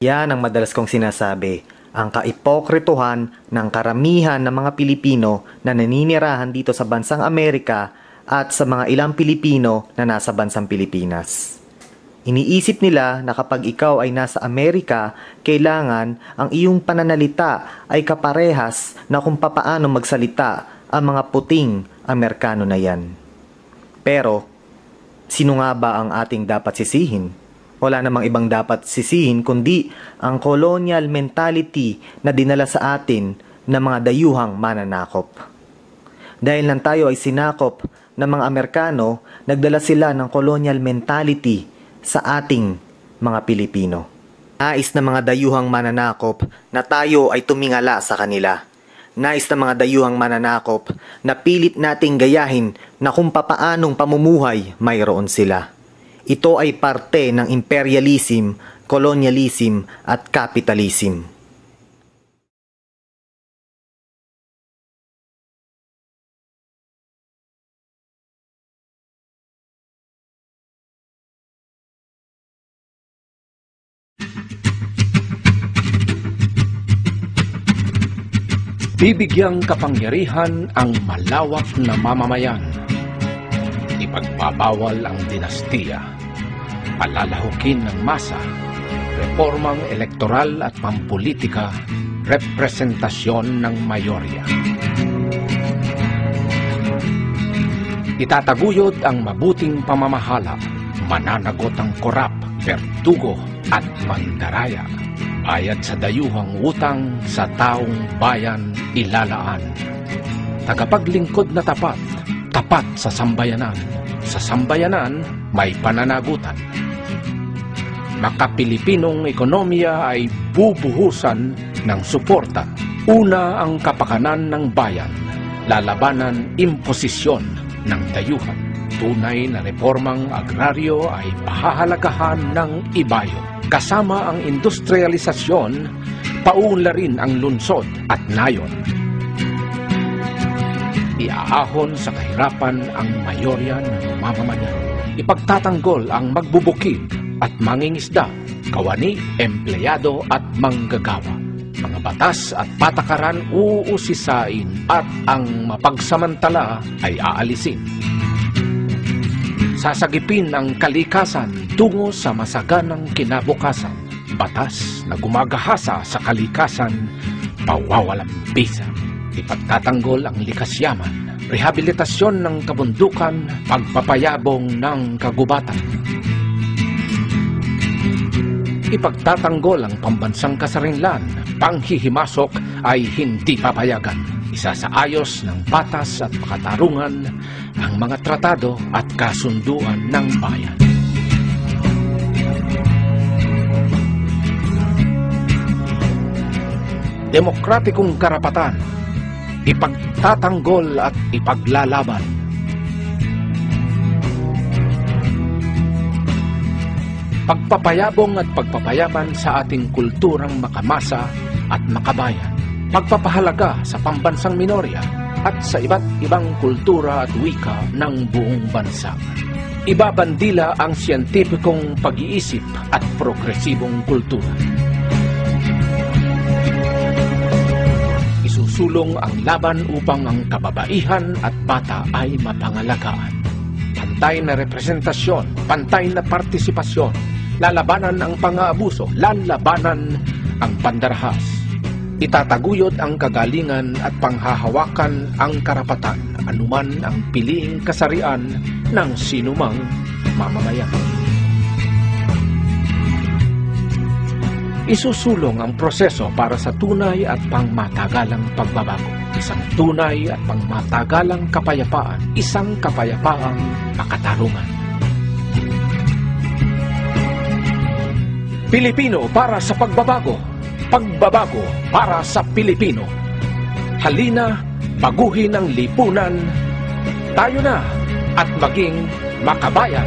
Yan ang madalas kong sinasabi, ang kaipokrituhan ng karamihan ng mga Pilipino na naninirahan dito sa bansang Amerika at sa mga ilang Pilipino na nasa bansang Pilipinas. Iniisip nila na kapag ikaw ay nasa Amerika, kailangan ang iyong pananalita ay kaparehas na kung papaano magsalita ang mga puting Amerikano na yan. Pero, sino nga ba ang ating dapat sisihin? Wala namang ibang dapat sisihin kundi ang colonial mentality na dinala sa atin ng mga dayuhang mananakop. Dahil nang tayo ay sinakop ng mga Amerikano, nagdala sila ng colonial mentality sa ating mga Pilipino. Nais ng mga dayuhang mananakop na tayo ay tumingala sa kanila. Nais ng mga dayuhang mananakop na pilit nating gayahin na kung papaanong pamumuhay mayroon sila. Ito ay parte ng imperialism, colonialism at capitalism. Bibigyang kapangyarihan ang malawak na mamamayan. Ipagbabawal ang dinastiya. Palalahukin ng masa. Reformang elektoral at pampolitika. Representasyon ng mayorya. Itataguyod ang mabuting pamamahala. Mananagot ang korap, bertugo at mandaraya. Bayad sa dayuhang utang, sa taong bayan ilalaan. Tagapaglingkod na tapat, tapat sa sambayanan. Sa sambayanan, may pananagutan. Makapilipinong ekonomiya ay bubuhusan ng suporta. Una ang kapakanan ng bayan, lalabanan imposisyon ng dayuhan. Tunay na reformang agraryo ay pahahalagahan ng ibayo. Kasama ang industrialisasyon, paunlarin ang lungsod at nayon. Iaahon sa kahirapan ang mayorya ng mamamayan. Ipagtatanggol ang magbubukid at mangingisda, kawani, empleyado at manggagawa. Mga batas at patakaran uusisain at ang mapagsamantala ay aalisin. Sasagipin ang kalikasan tungo sa masaganang kinabukasan. Batas na gumagahasa sa kalikasan, pawawalang bisa. Ipagtatanggol ang likas yaman, rehabilitasyon ng kabundukan, pagpapayabong ng kagubatan. Ipagtatanggol ang pambansang kasarinlan, panghihimasok ay hindi papayagan. Isasaayos ng batas at pakatarungan ang mga tratado at kasunduan ng bayan. Demokratikong karapatan, ipagtatanggol at ipaglalaban. Pagpapayabong at pagpapayaman sa ating kulturang makamasa at makabayan. Pagpapahalaga sa pambansang minorya at sa iba't ibang kultura at wika ng buong bansa. Ibabandila ang siyentipikong pag-iisip at progresibong kultura. Isusulong ang laban upang ang kababaihan at bata ay mapangalagaan. Pantay na representasyon, pantay na partisipasyon, lalabanan ang pang-aabuso, lalabanan ang pandarahas. Itataguyod ang kagalingan at panghahawakan ang karapatan, anuman ang piliing kasarian ng sinumang mamamayan. Isusulong ang proseso para sa tunay at pangmatagalang pagbabago. Isang tunay at pangmatagalang kapayapaan, isang kapayapaang makatarungan. Pilipino para sa pagbabago. Pagbabago para sa Pilipino. Halina, baguhin ang lipunan. Tayo na at maging makabayan.